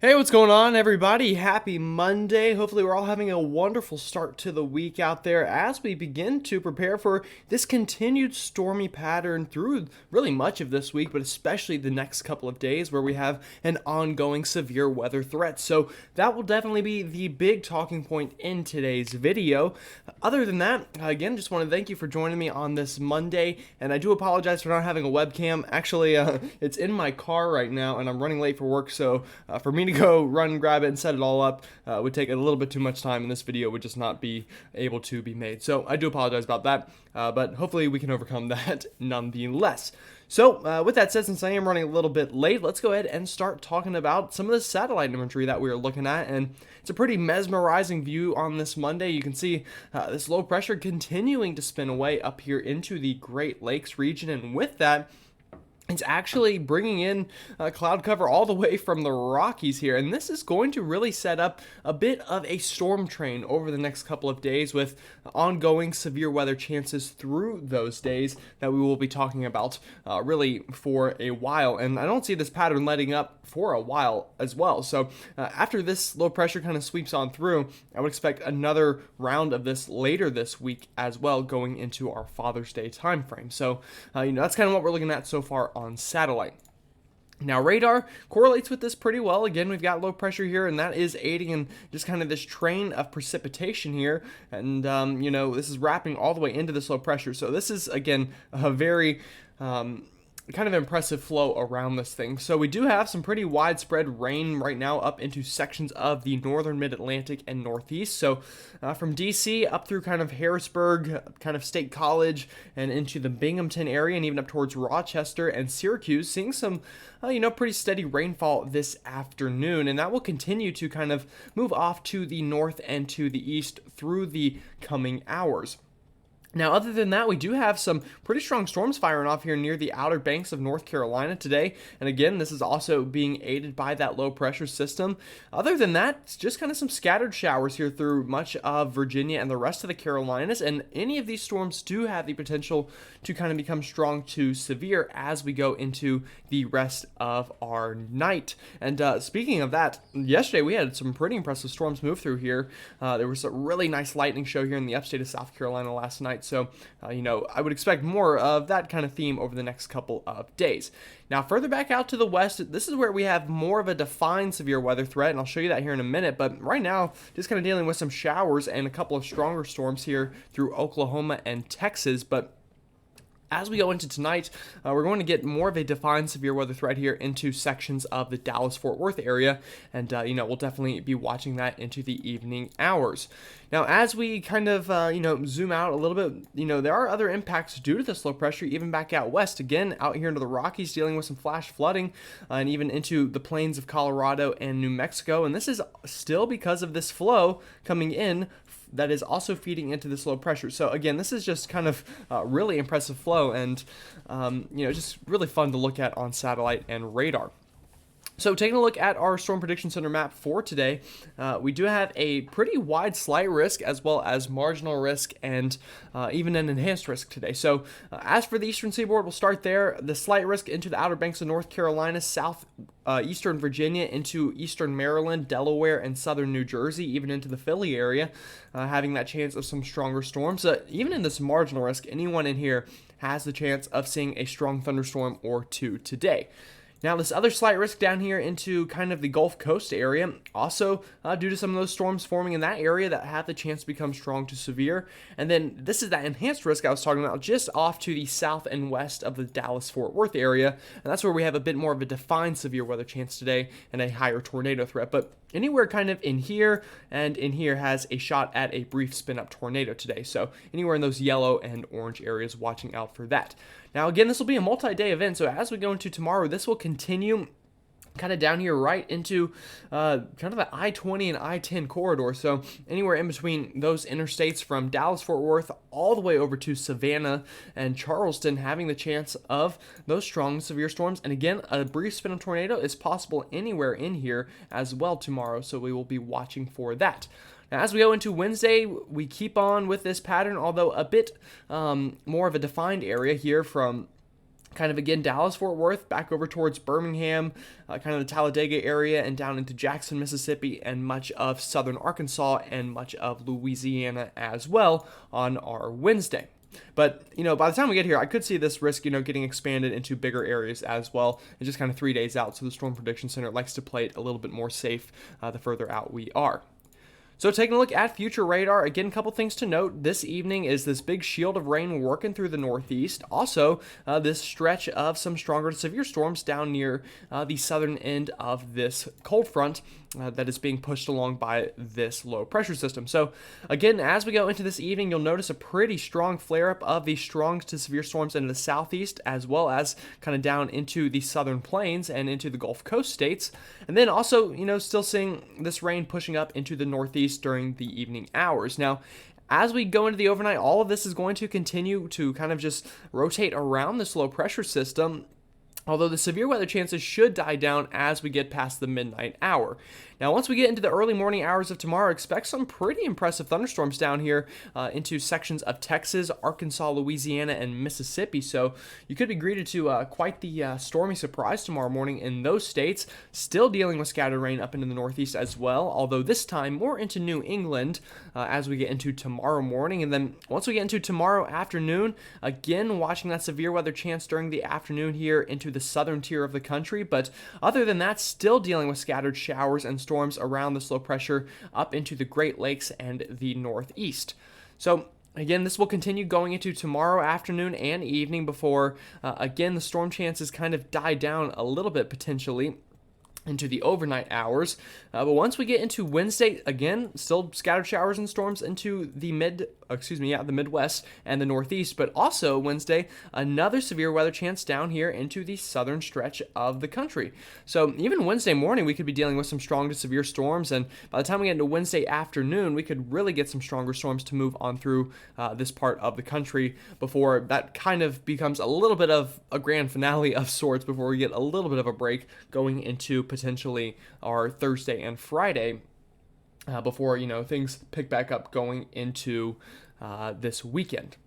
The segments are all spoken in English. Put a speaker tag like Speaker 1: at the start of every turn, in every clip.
Speaker 1: Hey, what's going on, everybody? Happy Monday. Hopefully, we're all having a wonderful start to the week out there as we begin to prepare for this continued stormy pattern through really much of this week, but especially the next couple of days where we have an ongoing severe weather threat. So, that will definitely be the big talking point in today's video. Other than that, again, just want to thank you for joining me on this Monday, and I do apologize for not having a webcam. Actually, it's in my car right now, and I'm running late for work, so for me to go run, grab it, and set it all up would take a little bit too much time, and this video would just not be able to be made. So I do apologize about that, but hopefully we can overcome that nonetheless. So with that said, since I am running a little bit late, let's go ahead and start talking about some of the satellite imagery that we are looking at. And it's a pretty mesmerizing view on this Monday. You can see this low pressure continuing to spin away up here into the Great Lakes region, and with that, it's actually bringing in cloud cover all the way from the Rockies here, and this is going to really set up a bit of a storm train over the next couple of days with ongoing severe weather chances through those days that we will be talking about really for a while. And I don't see this pattern letting up for a while as well. So after this low pressure kind of sweeps on through, I would expect another round of this later this week as well, going into our Father's Day time frame. So that's kind of what we're looking at so far on satellite. Now, radar correlates with this pretty well. Again, we've got low pressure here, and that is aiding in just kind of this train of precipitation here. And, this is wrapping all the way into this low pressure. So this is, again, a very kind of impressive flow around this thing. So we do have some pretty widespread rain right now up into sections of the northern mid-Atlantic and northeast. So from DC up through kind of Harrisburg, kind of State College, and into the Binghamton area, and even up towards Rochester and Syracuse, seeing some pretty steady rainfall this afternoon, and that will continue to kind of move off to the north and to the east through the coming hours. Now, other than that, we do have some pretty strong storms firing off here near the Outer Banks of North Carolina today. And again, this is also being aided by that low pressure system. Other than that, it's just kind of some scattered showers here through much of Virginia and the rest of the Carolinas. And any of these storms do have the potential to kind of become strong to severe as we go into the rest of our night. And speaking of that, yesterday we had some pretty impressive storms move through here. There was a really nice lightning show here in the upstate of South Carolina last night. So, I would expect more of that kind of theme over the next couple of days. Now, further back out to the west, this is where we have more of a defined severe weather threat, and I'll show you that here in a minute. But right now, just kind of dealing with some showers and a couple of stronger storms here through Oklahoma and Texas. But as we go into tonight, we're going to get more of a defined severe weather threat here into sections of the Dallas-Fort Worth area, and we'll definitely be watching that into the evening hours. Now, as we kind of zoom out a little bit, there are other impacts due to this low pressure, even back out west. Again, out here into the Rockies, dealing with some flash flooding, and even into the plains of Colorado and New Mexico, and this is still because of this flow coming in that is also feeding into this low pressure. So again, this is just kind of really impressive flow, and just really fun to look at on satellite and radar. So taking a look at our Storm Prediction Center map for today, we do have a pretty wide slight risk as well as marginal risk and even an enhanced risk today. So as for the eastern seaboard, we'll start there. The slight risk into the Outer Banks of North Carolina, eastern Virginia, into eastern Maryland, Delaware, and southern New Jersey, even into the Philly area, having that chance of some stronger storms. Even in this marginal risk, anyone in here has the chance of seeing a strong thunderstorm or two today. Now, this other slight risk down here into kind of the Gulf Coast area, also due to some of those storms forming in that area that have the chance to become strong to severe. And then this is that enhanced risk I was talking about, just off to the south and west of the Dallas-Fort Worth area. And that's where we have a bit more of a defined severe weather chance today and a higher tornado threat. But anywhere kind of in here and in here has a shot at a brief spin-up tornado today. So anywhere in those yellow and orange areas, watching out for that. Now, again, this will be a multi-day event, so as we go into tomorrow, this will continue kind of down here right into kind of the I-20 and I-10 corridor. So anywhere in between those interstates from Dallas-Fort Worth all the way over to Savannah and Charleston, having the chance of those strong severe storms. And again, a brief spin of tornado is possible anywhere in here as well tomorrow, so we will be watching for that. Now, as we go into Wednesday, we keep on with this pattern, although a bit more of a defined area here from kind of again Dallas, Fort Worth, back over towards Birmingham, kind of the Talladega area, and down into Jackson, Mississippi, and much of southern Arkansas and much of Louisiana as well on our Wednesday. But, by the time we get here, I could see this risk, getting expanded into bigger areas as well. It's just kind of 3 days out, so the Storm Prediction Center likes to play it a little bit more safe the further out we are. So taking a look at future radar, again, a couple things to note. This evening is this big shield of rain working through the northeast. Also, this stretch of some stronger to severe storms down near the southern end of this cold front that is being pushed along by this low pressure system. So again, as we go into this evening, you'll notice a pretty strong flare-up of these strong to severe storms into the southeast, as well as kind of down into the southern plains and into the Gulf Coast states. And then also, still seeing this rain pushing up into the northeast during the evening hours. Now, as we go into the overnight, all of this is going to continue to kind of just rotate around this low pressure system, although the severe weather chances should die down as we get past the midnight hour. Now, once we get into the early morning hours of tomorrow, expect some pretty impressive thunderstorms down here into sections of Texas, Arkansas, Louisiana, and Mississippi. So you could be greeted to quite the stormy surprise tomorrow morning in those states. Still dealing with scattered rain up into the northeast as well, although this time more into New England as we get into tomorrow morning. And then once we get into tomorrow afternoon, again, watching that severe weather chance during the afternoon here into the southern tier of the country. But other than that, still dealing with scattered showers and storms around this low pressure up into the Great Lakes and the Northeast. So again, this will continue going into tomorrow afternoon and evening before, again, the storm chances kind of die down a little bit potentially into the overnight hours. But once we get into Wednesday, again, still scattered showers and storms into the the Midwest and the Northeast, but also Wednesday, another severe weather chance down here into the southern stretch of the country. So even Wednesday morning, we could be dealing with some strong to severe storms, and by the time we get into Wednesday afternoon, we could really get some stronger storms to move on through this part of the country before that kind of becomes a little bit of a grand finale of sorts, before we get a little bit of a break going into potentially our Thursday and Friday before things pick back up going into this weekend.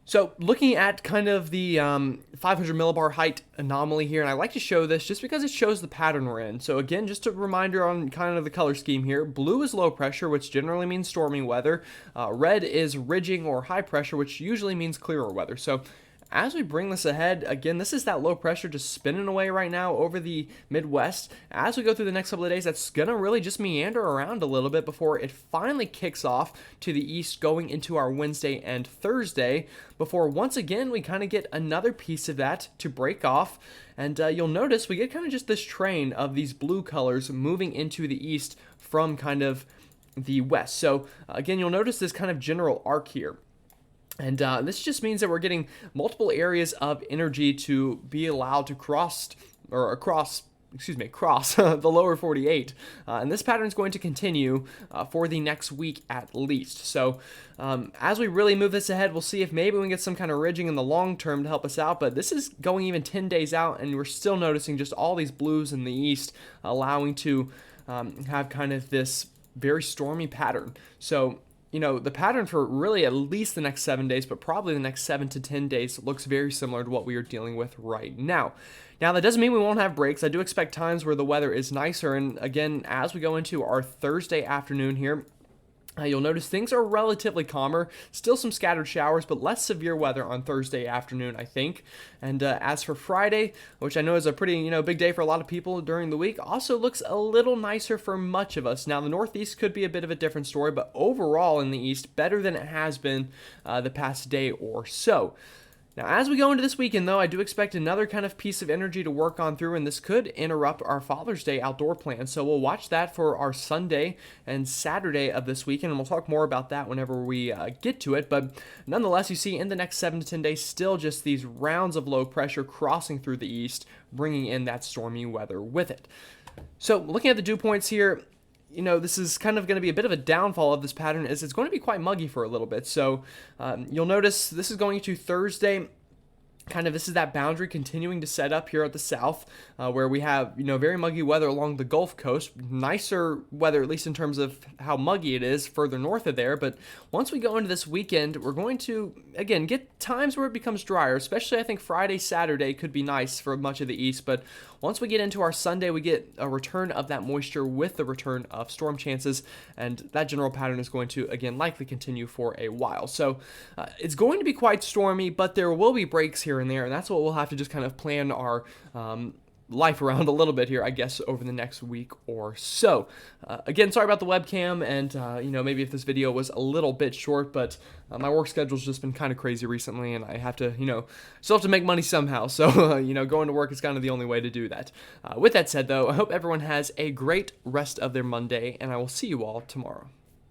Speaker 1: So looking at kind of the 500 millibar height anomaly here, and I like to show this just because it shows the pattern we're in. So again, just a reminder on kind of the color scheme here. Blue is low pressure, which generally means stormy weather. Red is ridging or high pressure, which usually means clearer weather. So as we bring this ahead, again, this is that low pressure just spinning away right now over the Midwest. As we go through the next couple of days, that's going to really just meander around a little bit before it finally kicks off to the east going into our Wednesday and Thursday, before once again we kind of get another piece of that to break off. And you'll notice we get kind of just this train of these blue colors moving into the east from kind of the west. So again, you'll notice this kind of general arc here. And this just means that we're getting multiple areas of energy to be allowed to cross the lower 48. And this pattern is going to continue for the next week at least. So as we really move this ahead, we'll see if maybe we can get some kind of ridging in the long term to help us out. But this is going even 10 days out, and we're still noticing just all these blues in the east, allowing to have kind of this very stormy pattern. So the pattern for really at least the next 7 days, but probably the next 7 to 10 days looks very similar to what we are dealing with right now. Now, that doesn't mean we won't have breaks. I do expect times where the weather is nicer. And again, as we go into our Thursday afternoon here, you'll notice things are relatively calmer. Still some scattered showers, but less severe weather on Thursday afternoon, I think. And as for Friday, which I know is a pretty big day for a lot of people during the week, also looks a little nicer for much of us. Now, the Northeast could be a bit of a different story, but overall in the East, better than it has been the past day or so. Now, as we go into this weekend, though, I do expect another kind of piece of energy to work on through, and this could interrupt our Father's Day outdoor plans. So we'll watch that for our Sunday and Saturday of this weekend, and we'll talk more about that whenever we get to it. But nonetheless, you see in the next 7 to 10 days, still just these rounds of low pressure crossing through the east, bringing in that stormy weather with it. So looking at the dew points here, this is kind of going to be a bit of a downfall of this pattern, is it's going to be quite muggy for a little bit. So you'll notice this is going to Thursday. kind of this is that boundary continuing to set up here at the south, where we have very muggy weather along the Gulf Coast. Nicer weather, at least in terms of how muggy it is further north of there. But once we go into this weekend, we're going to again get times where it becomes drier. Especially I think Friday, Saturday could be nice for much of the east. But once we get into our Sunday, we get a return of that moisture with the return of storm chances, and that general pattern is going to again likely continue for a while. So it's going to be quite stormy, but there will be breaks here and there, and that's what we'll have to just kind of plan our life around a little bit here, I guess, over the next week or so. Again, sorry about the webcam, and maybe if this video was a little bit short, but my work schedule's just been kind of crazy recently, and I have to, still have to make money somehow. So, going to work is kind of the only way to do that. With that said, though, I hope everyone has a great rest of their Monday, and I will see you all tomorrow.